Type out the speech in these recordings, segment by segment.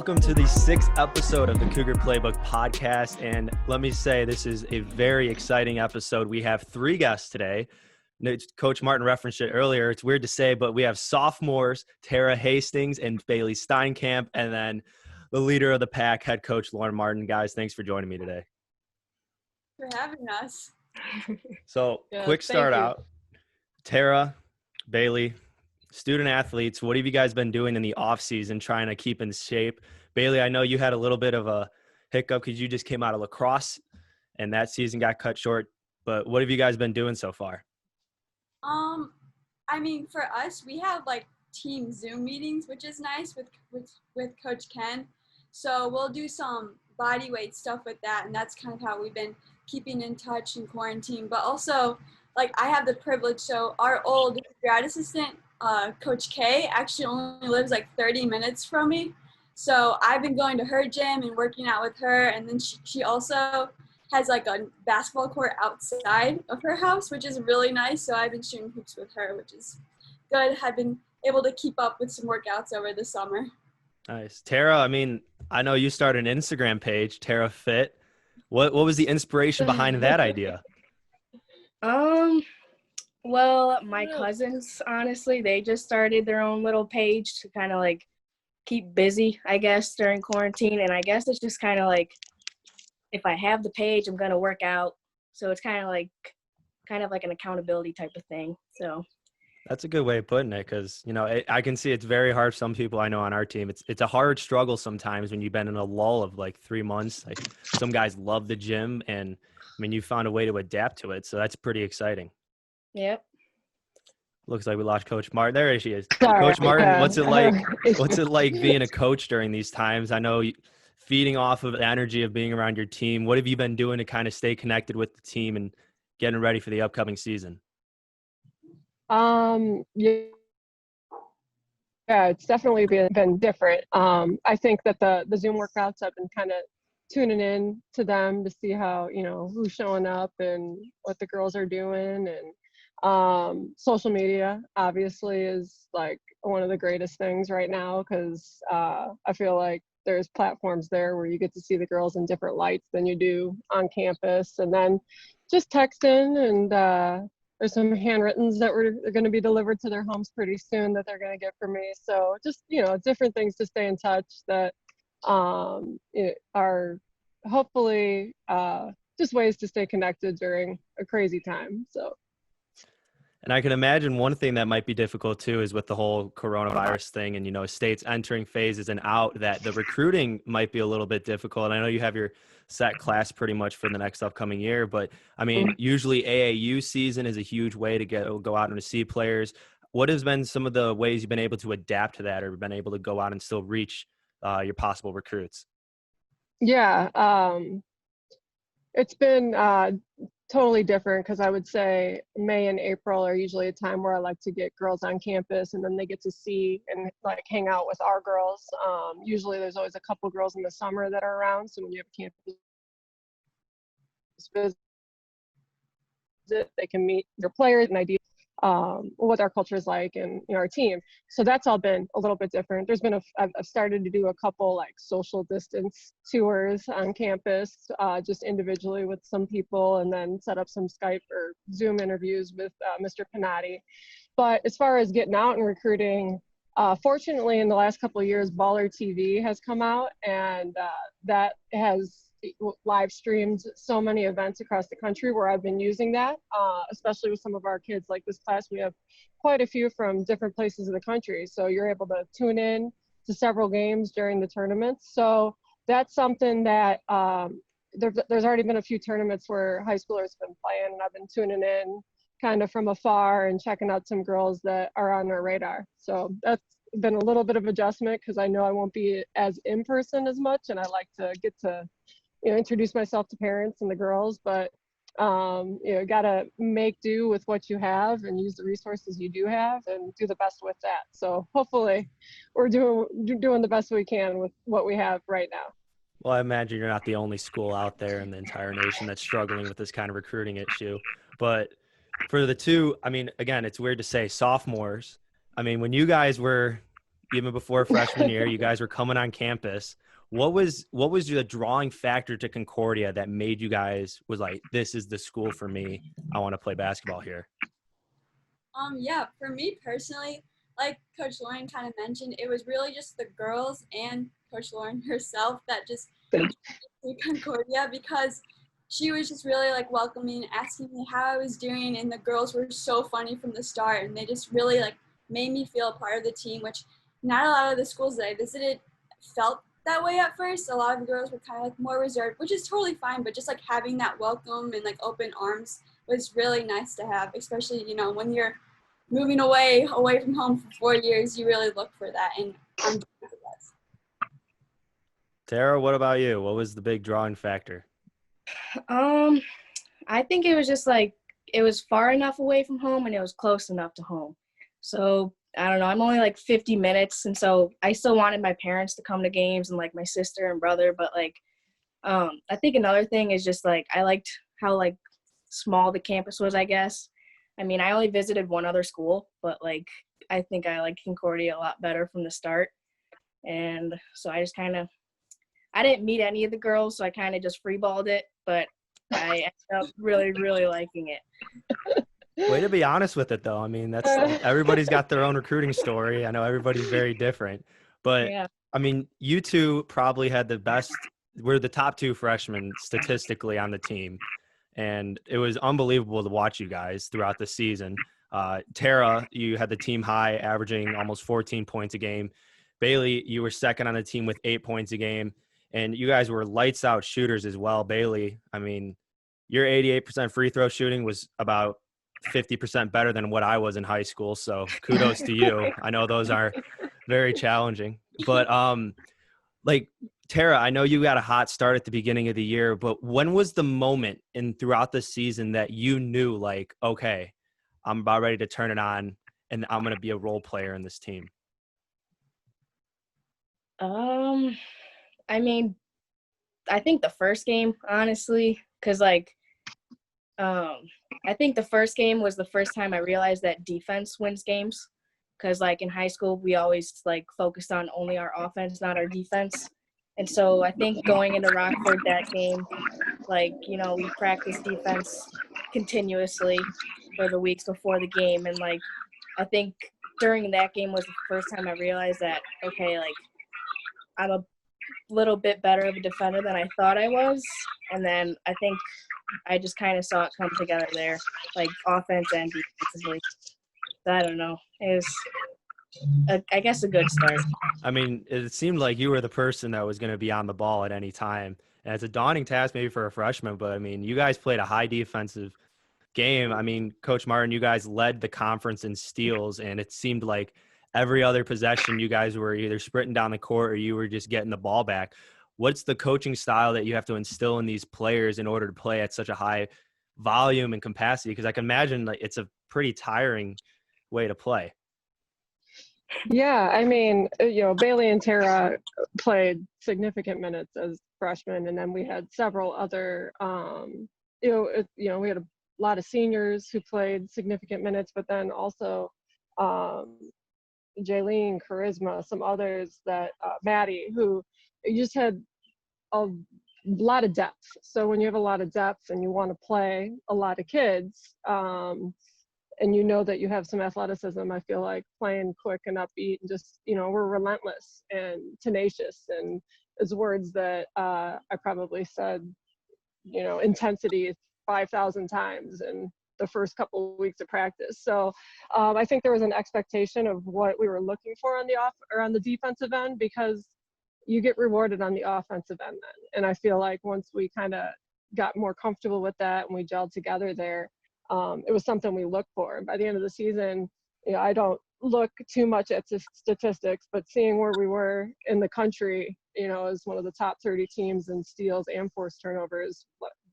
welcome to the 6th episode of the Cougar Playbook podcast. And let me say, this is a very exciting episode. We have 3 guests today. Coach Martin referenced it earlier. It's weird to say, but we have sophomores, Tara Hastings and Bailey Steinkamp, and then the leader of the pack, head coach Lauren Martin. Guys, thanks for joining me today. For having us. So, quick start out. Tara, Bailey, student athletes, what have you guys been doing in the off season trying to keep in shape? Bailey, I know you had a little bit of a hiccup because you just came out of lacrosse and that season got cut short, but what have you guys been doing so far? I mean, for us, we have like team Zoom meetings, which is nice with Coach Ken. So we'll do some body weight stuff with that, and that's kind of how we've been keeping in touch in quarantine. But also, like, I have the privilege, so our old grad assistant, Coach K, actually only lives like 30 minutes from me. So I've been going to her gym and working out with her, and then she also has like a basketball court outside of her house, which is really nice. So I've been shooting hoops with her, which is good. I've been able to keep up with some workouts over the summer. Nice. Tara, I mean, I know you started an Instagram page, Tara Fit. What was the inspiration behind that idea? Well, my cousins, honestly, they just started their own little page to kind of like keep busy, I guess, during quarantine. And I guess it's just kind of like, if I have the page, I'm going to work out. So it's kind of like an accountability type of thing. So that's a good way of putting it, because, you know, I can see it's very hard. Some people I know on our team, it's a hard struggle sometimes when you've been in a lull of like 3 months. Like, some guys love the gym, and I mean, you found a way to adapt to it. So that's pretty exciting. Yep. Looks like we lost Coach Martin. There she is. Sorry. Coach Martin, what's it like? What's it like being a coach during these times? I know feeding off of the energy of being around your team. What have you been doing to kind of stay connected with the team and getting ready for the upcoming season? Yeah, it's definitely been different. I think that the Zoom workouts, I've been kind of tuning in to them to see how, you know, who's showing up and what the girls are doing. And social media obviously is like one of the greatest things right now, because I feel like there's platforms there where you get to see the girls in different lights than you do on campus. And then just texting, and there's some handwrittens that are going to be delivered to their homes pretty soon that they're going to get from me. So just, you know, different things to stay in touch that are hopefully just ways to stay connected during a crazy time. So. And I can imagine one thing that might be difficult too is with the whole coronavirus thing, and, you know, states entering phases and out, that the recruiting might be a little bit difficult. And I know you have your set class pretty much for the next upcoming year, but I mean, usually AAU season is a huge way to go out and to see players. What has been some of the ways you've been able to adapt to that, or been able to go out and still reach your possible recruits? Yeah, it's been totally different, because I would say May and April are usually a time where I like to get girls on campus, and then they get to see and like hang out with our girls. Usually there's always a couple girls in the summer that are around, so when you have a campus visit, they can meet your players and idea what our culture is like, and, you know, our team. So that's all been a little bit different. There's been I've started to do a couple like social distance tours on campus, just individually with some people, and then set up some Skype or Zoom interviews with Mr. Panatti. But as far as getting out and recruiting, fortunately in the last couple of years, Baller TV has come out, and that has live streamed so many events across the country where I've been using that, especially with some of our kids. Like this class, we have quite a few from different places of the country. So you're able to tune in to several games during the tournaments. So that's something that there's already been a few tournaments where high schoolers have been playing, and I've been tuning in kind of from afar and checking out some girls that are on our radar. So that's been a little bit of adjustment, because I know I won't be as in person as much, and I like to get to, you know, introduce myself to parents and the girls, but you know, gotta make do with what you have and use the resources you do have and do the best with that. So hopefully we're doing the best we can with what we have right now. Well, I imagine you're not the only school out there in the entire nation that's struggling with this kind of recruiting issue. But for the two, I mean, again, it's weird to say sophomores. I mean, when you guys were even before freshman year, you guys were coming on campus. What was the drawing factor to Concordia that made you guys was like, this is the school for me. I want to play basketball here? Yeah, for me personally, like Coach Lauren kind of mentioned, it was really just the girls and Coach Lauren herself that just to Concordia, because she was just really like welcoming, asking me how I was doing, and the girls were so funny from the start, and they just really like made me feel a part of the team, which not a lot of the schools that I visited felt that way at first. A lot of the girls were kind of like more reserved, which is totally fine, but just like having that welcome and like open arms was really nice to have, especially, you know, when you're moving away from home for 4 years, you really look for that, and I'm doing my best. Tara, what about you? What was the big drawing factor? I think it was just like it was far enough away from home and it was close enough to home. So I don't know, I'm only like 50 minutes, and so I still wanted my parents to come to games and like my sister and brother, but like I think another thing is just like I liked how like small the campus was, I guess. I mean, I only visited one other school, but like I think I liked Concordia a lot better from the start. And so I didn't meet any of the girls, so I kind of just freeballed it, but I ended up really, really liking it. Way to be honest with it, though. I mean, that's everybody's got their own recruiting story. I know everybody's very different, but Yeah. I mean, you two probably had the best. We're the top two freshmen statistically on the team, and it was unbelievable to watch you guys throughout the season. Tara, you had the team high, averaging almost 14 points a game. Bailey, you were second on the team with 8 points a game, and you guys were lights out shooters as well. Bailey, I mean, your 88% free throw shooting was about 50% better than what I was in high school. So kudos to you. I know those are very challenging, but like Tara, I know you got a hot start at the beginning of the year, but when was the moment in throughout the season that you knew like, okay, I'm about ready to turn it on and I'm going to be a role player in this team? I mean, I think the first game, honestly, because like I think the first game was the first time I realized that defense wins games, because like in high school we always like focused on only our offense, not our defense. And so I think going into Rockford that game, like, you know, we practiced defense continuously for the weeks before the game, and like I think during that game was the first time I realized that, okay, like I'm a little bit better of a defender than I thought I was. And then I think I just kind of saw it come together there, like offense and defensively. So I don't know. It was, I guess, a good start. I mean, it seemed like you were the person that was going to be on the ball at any time. And it's a daunting task maybe for a freshman, but I mean, you guys played a high defensive game. I mean, Coach Martin, you guys led the conference in steals, and it seemed like every other possession you guys were either sprinting down the court or you were just getting the ball back. What's the coaching style that you have to instill in these players in order to play at such a high volume and capacity? Because I can imagine like it's a pretty tiring way to play. Yeah, I mean, you know, Bailey and Tara played significant minutes as freshmen, and then we had several other, we had a lot of seniors who played significant minutes, but then also Jaylene, Charisma, some others that Maddie, who you just had a lot of depth. So when you have a lot of depth and you want to play a lot of kids, and you know that you have some athleticism, I feel like playing quick and upbeat and just, you know, we're relentless and tenacious, and is words that I probably said, you know, intensity 5,000 times in the first couple of weeks of practice. So I think there was an expectation of what we were looking for on the defensive end, because you get rewarded on the offensive end then. And I feel like once we kind of got more comfortable with that and we gelled together there, it was something we looked for. By the end of the season, you know, I don't look too much at statistics, but seeing where we were in the country, you know, as one of the top 30 teams in steals and forced turnovers,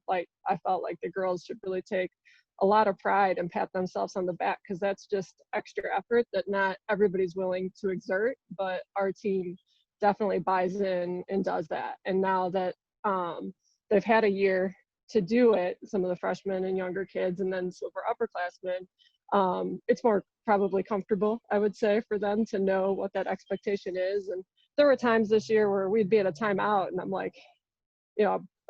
like I felt like the girls should really take a lot of pride and pat themselves on the back, because that's just extra effort that not everybody's willing to exert, but our team definitely buys in and does that. And now that they've had a year to do it, some of the freshmen and younger kids, and then some of our upperclassmen, it's more probably comfortable, I would say, for them to know what that expectation is. And there were times this year where we'd be at a timeout and I'm like,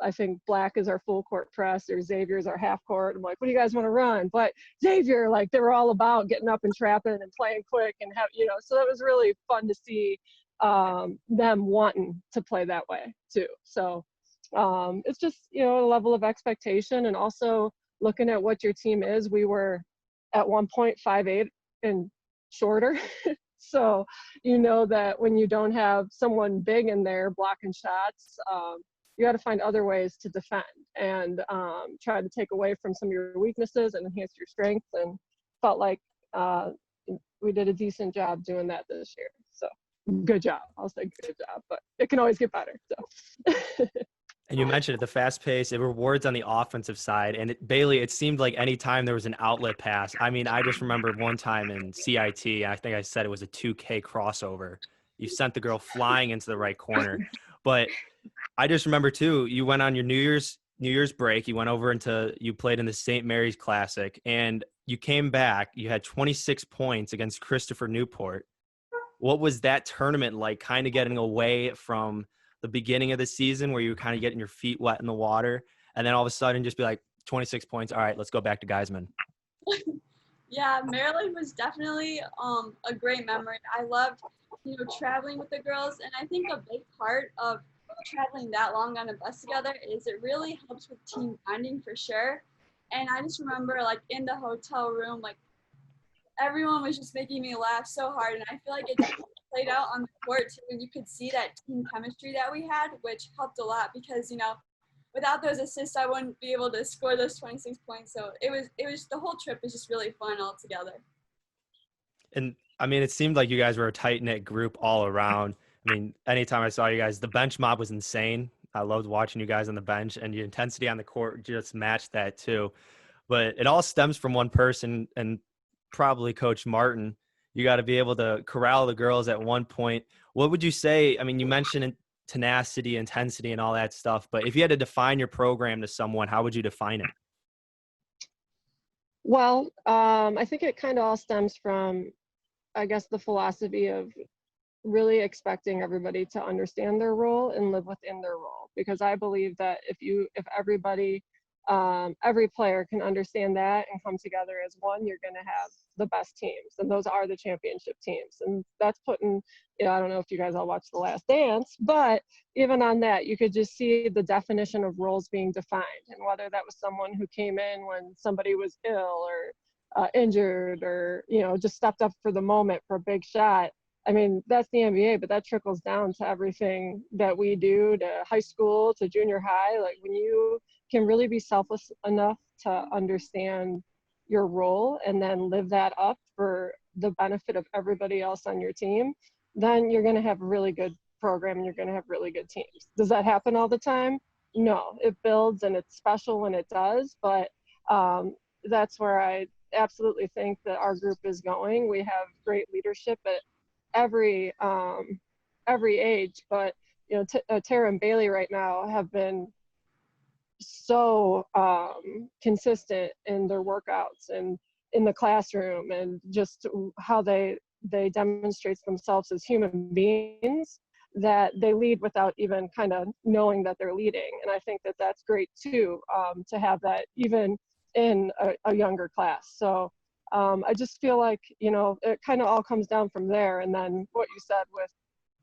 I think black is our full court press or Xavier's our half court. I'm like, what do you guys want to run? But Xavier, like, they were all about getting up and trapping and playing quick and so that was really fun to see them wanting to play that way too. So it's just, a level of expectation, and also looking at what your team is. We were at 1.58 and shorter. So, that when you don't have someone big in there blocking shots, you got to find other ways to defend and try to take away from some of your weaknesses and enhance your strengths. And felt like we did a decent job doing that this year. So good job. I'll say good job, but it can always get better. So. And you mentioned it, the fast pace, it rewards on the offensive side. And Bailey, it seemed like anytime there was an outlet pass, I mean, I just remember one time in CIT, I think I said it was a 2K crossover. You sent the girl flying into the right corner. But I just remember too, you went on your New Year's break, you played in the St. Mary's Classic, and you came back, you had 26 points against Christopher Newport. What was that tournament like, kind of getting away from the beginning of the season where you were kind of getting your feet wet in the water, and then all of a sudden just be like, 26 points, all right, let's go back to Geisman? Yeah, Maryland was definitely a great memory. I loved, traveling with the girls, and I think a big part of traveling that long on a bus together is it really helps with team bonding for sure. And I just remember, like, in the hotel room, like, everyone was just making me laugh so hard, and I feel like it played out on the court too, and you could see that team chemistry that we had, which helped a lot because, without those assists, I wouldn't be able to score those 26 points. So it was the whole trip was just really fun all together. And I mean, it seemed like you guys were a tight-knit group all around. I mean, anytime I saw you guys, the bench mob was insane. I loved watching you guys on the bench, and your intensity on the court just matched that too. But it all stems from one person, and probably Coach Martin. You got to be able to corral the girls at one point. What would you say? I mean, you mentioned tenacity, intensity, and all that stuff, but if you had to define your program to someone, how would you define it? Well, I think it kind of all stems from, I guess, the philosophy of really expecting everybody to understand their role and live within their role. Because I believe that if everybody, every player can understand that and come together as one, you're going to have the best teams, and those are the championship teams. And that's putting, I don't know if you guys all watched The Last Dance, but even on that, you could just see the definition of roles being defined, and whether that was someone who came in when somebody was ill or injured, or just stepped up for the moment for a big shot. I mean, that's the NBA, but that trickles down to everything that we do, to high school, to junior high. Like, when you can really be selfless enough to understand your role and then live that up for the benefit of everybody else on your team, then you're going to have a really good program and you're going to have really good teams. Does that happen all the time? No, it builds, and it's special when it does, but that's where I absolutely think that our group is going. We have great leadership at every age, but Tara and Bailey right now have been so consistent in their workouts and in the classroom, and just how they demonstrate themselves as human beings, that they lead without even kind of knowing that they're leading. And I think that that's great too, to have that even in a younger class. So I just feel like, it kind of all comes down from there. And then what you said with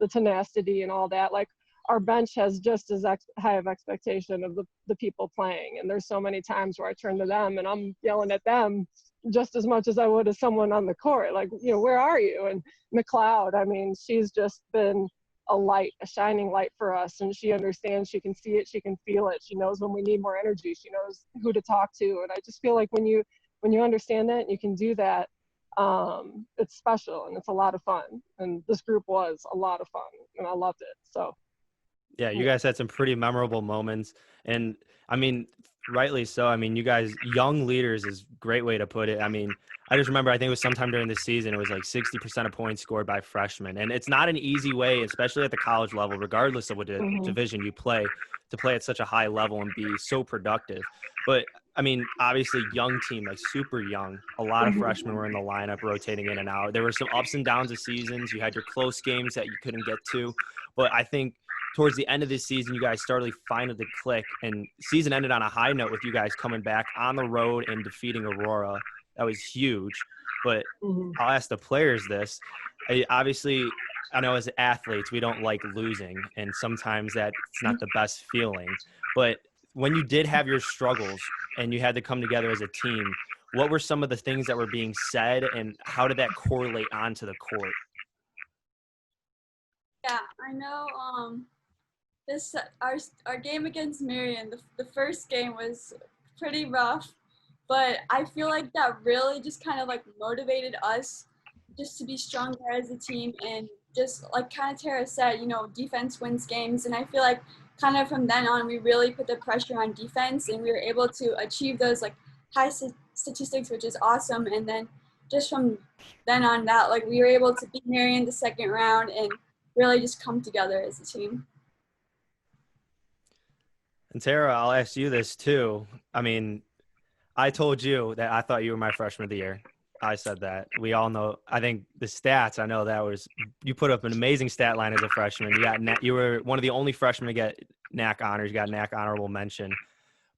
the tenacity and all that, like, our bench has just as high of expectation of the people playing. And there's so many times where I turn to them and I'm yelling at them just as much as I would as someone on the court. Like, where are you? And McLeod, I mean, she's just been a shining light for us. And she understands, she can see it, she can feel it. She knows when we need more energy. She knows who to talk to. And I just feel like when you understand that and you can do that, it's special and it's a lot of fun. And this group was a lot of fun and I loved it. So. Yeah, you guys had some pretty memorable moments, and I mean, rightly so. I mean, you guys, young leaders is a great way to put it. I mean, I just remember, I think it was sometime during the season, it was like 60% of points scored by freshmen, and it's not an easy way, especially at the college level, regardless of what division you play, to play at such a high level and be so productive. But I mean, obviously young team, like super young. A lot of freshmen were in the lineup rotating in and out. There were some ups and downs of seasons. You had your close games that you couldn't get to. But I think towards the end of this season, you guys started finding the click, and season ended on a high note with you guys coming back on the road and defeating Aurora. That was huge. But I'll ask the players this. Obviously, I know as athletes, we don't like losing, and sometimes that's not the best feeling. But when you did have your struggles and you had to come together as a team, what were some of the things that were being said, and how did that correlate onto the court? Yeah, I know. This our game against Marion, the first game was pretty rough, but I feel like that really just kind of like motivated us just to be stronger as a team, and just like kind of Tara said, you know, defense wins games, and I feel like kind of from then on we really put the pressure on defense, and we were able to achieve those like high statistics, which is awesome. And then just from then on that, like we were able to beat Marion the second round and really just come together as a team. And Tara, I'll ask you this too. I mean, I told you that I thought you were my freshman of the year. I said that. We all know. I think the stats. I know that was you put up an amazing stat line as a freshman. You were one of the only freshmen to get NAC honors. You got NAC honorable mention.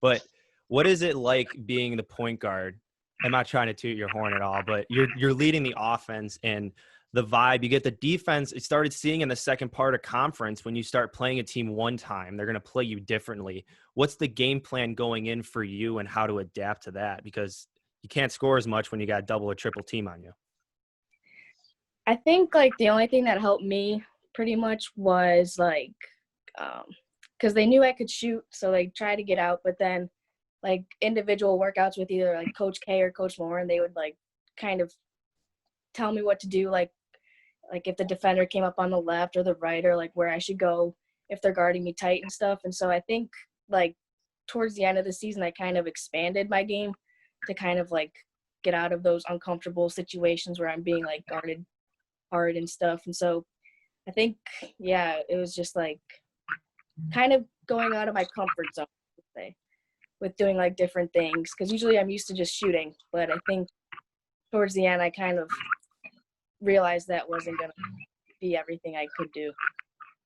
But what is it like being the point guard? I'm not trying to toot your horn at all, but you're leading the offense, and the vibe you get, the defense. It started seeing in the second part of conference when you start playing a team one time, they're going to play you differently. What's the game plan going in for you, and how to adapt to that? Because you can't score as much when you got double or triple team on you. I think like the only thing that helped me pretty much was like, because they knew I could shoot, so they tried to get out. But then like individual workouts with either like Coach K or Coach Moore, and they would like kind of tell me what to do, like if the defender came up on the left or the right, or like where I should go if they're guarding me tight and stuff. And so I think like towards the end of the season, I kind of expanded my game to kind of like get out of those uncomfortable situations where I'm being like guarded hard and stuff. And so I think, yeah, it was just like kind of going out of my comfort zone, I would say, with doing like different things. Because usually I'm used to just shooting, but I think towards the end I kind of realized that wasn't going to be everything I could do.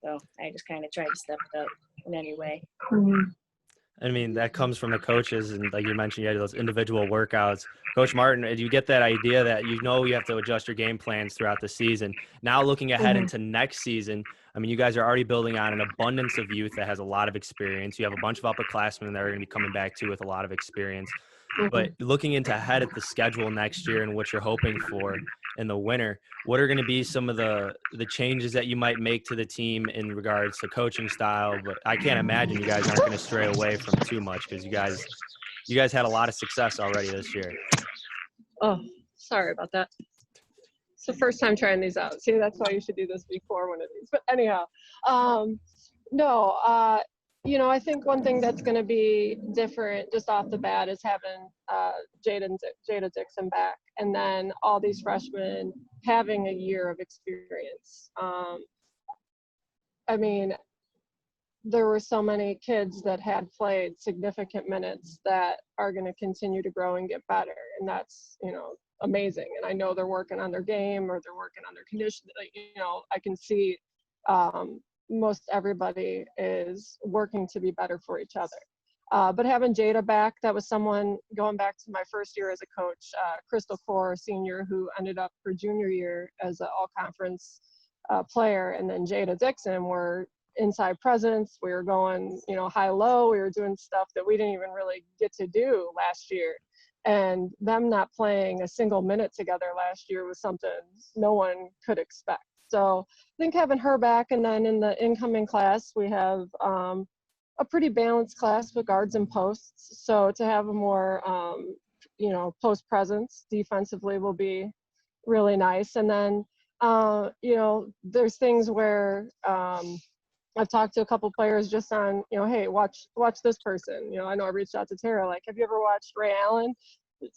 So I just kind of tried to step it up in any way. I mean, that comes from the coaches, and like you mentioned, you had those individual workouts. Coach Martin, did you get that idea that you have to adjust your game plans throughout the season? Now looking ahead into next season, I mean, you guys are already building on an abundance of youth that has a lot of experience. You have a bunch of upperclassmen that are going to be coming back too with a lot of experience. But looking into ahead at the schedule next year and what you're hoping for in the winter, what are going to be some of the changes that you might make to the team in regards to coaching style? But I can't imagine you guys aren't going to stray away from too much, because you guys had a lot of success already this year. Oh, sorry about that. It's the first time trying these out. See, that's why you should do this before one of these. But anyhow, you know, I think one thing that's going to be different just off the bat is having Jada Dixon back, and then all these freshmen having a year of experience. I mean, there were so many kids that had played significant minutes that are going to continue to grow and get better, and that's, you know, amazing. And I know they're working on their game, or they're working on their condition. You know, I can see most everybody is working to be better for each other. But having Jada back, that was someone, going back to my first year as a coach, Crystal Core, senior, who ended up her junior year as an all-conference player, and then Jada Dixon were inside presence. We were going, you know, high-low. We were doing stuff that we didn't even really get to do last year. And them not playing a single minute together last year was something no one could expect. So I think having her back, and then in the incoming class, we have a pretty balanced class with guards and posts. So to have a more, you know, post presence defensively will be really nice. And then, you know, there's things where I've talked to a couple players just on, you know, hey, watch this person. You know, I know I reached out to Tara, like, have you ever watched Ray Allen?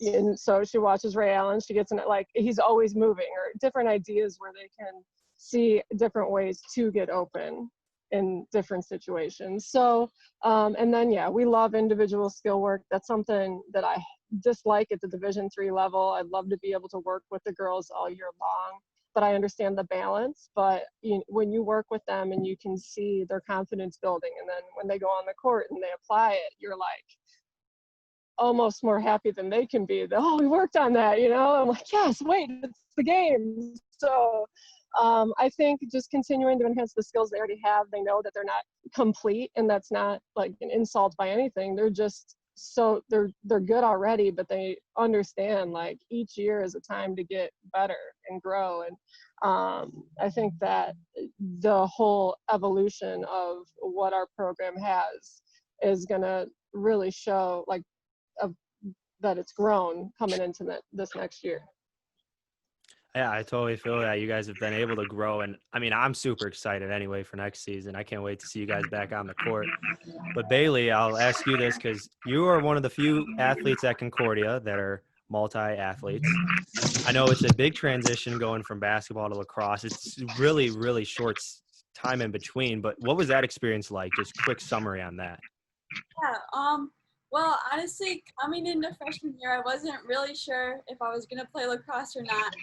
And so she watches Ray Allen. She gets in it, like, he's always moving, or different ideas where they can see different ways to get open in different situations. So, and then, yeah, we love individual skill work. That's something that I dislike at the Division III level. I'd love to be able to work with the girls all year long, but I understand the balance. But when you work with them and you can see their confidence building, and then when they go on the court and they apply it, you're like almost more happy than they can be. Oh, we worked on that, I'm like, yes, wait, it's the game. So I think just continuing to enhance the skills they already have. They know that they're not complete, and that's not like an insult by anything. They're just they're good already, but they understand like each year is a time to get better and grow. And I think that the whole evolution of what our program has is going to really show like that it's grown coming into this next year. Yeah, I totally feel that you guys have been able to grow. And I mean, I'm super excited anyway for next season. I can't wait to see you guys back on the court. But Bailey, I'll ask you this because you are one of the few athletes at Concordia that are multi-athletes. I know it's a big transition going from basketball to lacrosse. It's really, really short time in between. But what was that experience like? Just quick summary on that. Yeah, well, honestly, coming into freshman year, I wasn't really sure if I was going to play lacrosse or not.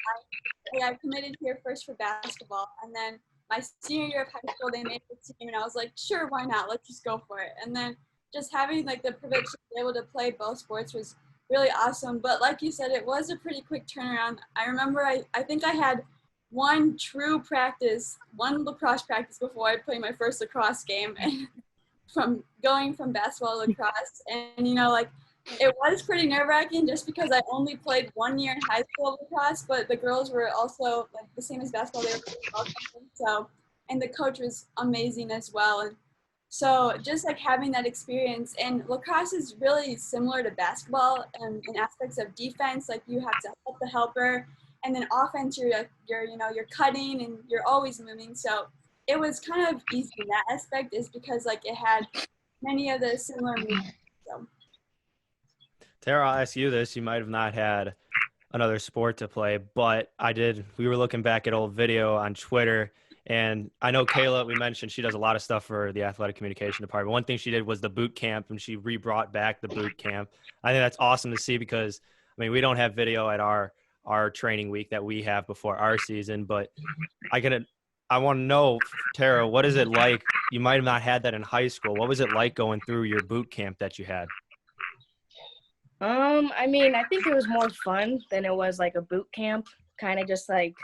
I committed here first for basketball, and then my senior year of high school, they made the team, and I was like, sure, why not? Let's just go for it. And then just having like the privilege to be able to play both sports was really awesome. But like you said, it was a pretty quick turnaround. I remember I think I had one lacrosse practice before I played my first lacrosse game. And from going from basketball to lacrosse, and like it was pretty nerve-wracking just because I only played 1 year in high school lacrosse, but the girls were also like the same as basketball. They were pretty welcoming, so, and the coach was amazing as well. And so just like having that experience, and lacrosse is really similar to basketball in aspects of defense. Like you have to help the helper, and then offense, you're cutting and you're always moving. So it was kind of easy in that aspect, is because like it had many of the similar movements. So. Tara, I'll ask you this. You might have not had another sport to play, but I did. We were looking back at old video on Twitter, and I know Kayla, we mentioned she does a lot of stuff for the athletic communication department. One thing she did was the boot camp, and she re-brought back the boot camp. I think that's awesome to see because, I mean, we don't have video at our training week that we have before our season, but I want to know, Tara, what is it like? You might have not had that in high school. What was it like going through your boot camp that you had? I mean, I think it was more fun than it was like a boot camp, kind of just like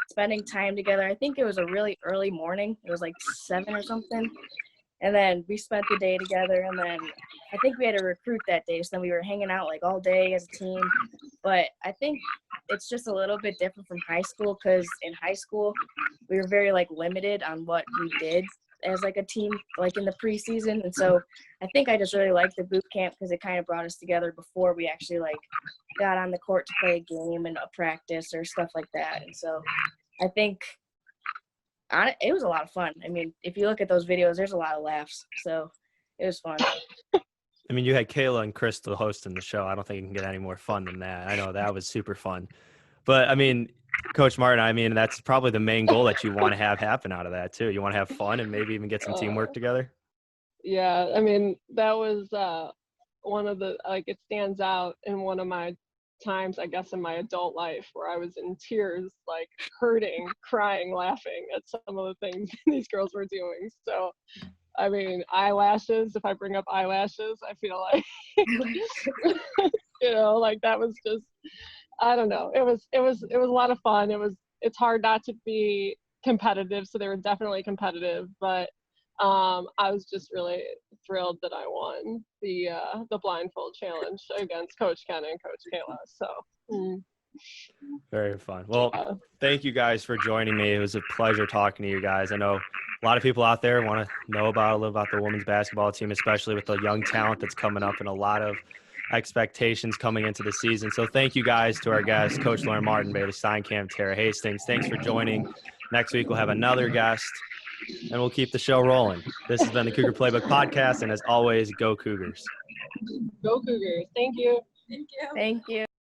spending time together. I think it was a really early morning. It was like 7 or something. And then we spent the day together, and then I think we had a recruit that day. So then we were hanging out like all day as a team. But I think it's just a little bit different from high school, because in high school we were very like limited on what we did as like a team, like in the preseason. And so I think I just really liked the boot camp because it kind of brought us together before we actually like got on the court to play a game and a practice or stuff like that. And so I think it was a lot of fun. I mean, if you look at those videos, there's a lot of laughs. So it was fun. I mean, you had Kayla and Crystal hosting the show. I don't think it can get any more fun than that. I know that was super fun. But, I mean, Coach Martin, I mean, that's probably the main goal that you want to have happen out of that, too. You want to have fun and maybe even get some teamwork together? Yeah, I mean, that was one of the, like, it stands out in one of my times, I guess, in my adult life where I was in tears, like hurting, crying, laughing at some of the things these girls were doing. So, I mean, eyelashes, if I bring up eyelashes, I feel like, like that was just, I don't know. It was a lot of fun. It's hard not to be competitive. So they were definitely competitive, but I was just really thrilled that I won the blindfold challenge against Coach Ken and Coach Kayla. So very fun. Well, thank you guys for joining me. It was a pleasure talking to you guys. I know a lot of people out there want to know a little about the women's basketball team, especially with the young talent that's coming up and a lot of expectations coming into the season. So thank you guys to our guests, Coach Lauren Martin, Bailey Steinkamp, Tara Hastings. Thanks for joining. Next week we'll have another guest, and we'll keep the show rolling. This has been the Cougar Playbook Podcast, and as always, go Cougars. Go Cougars. Thank you. Thank you. Thank you.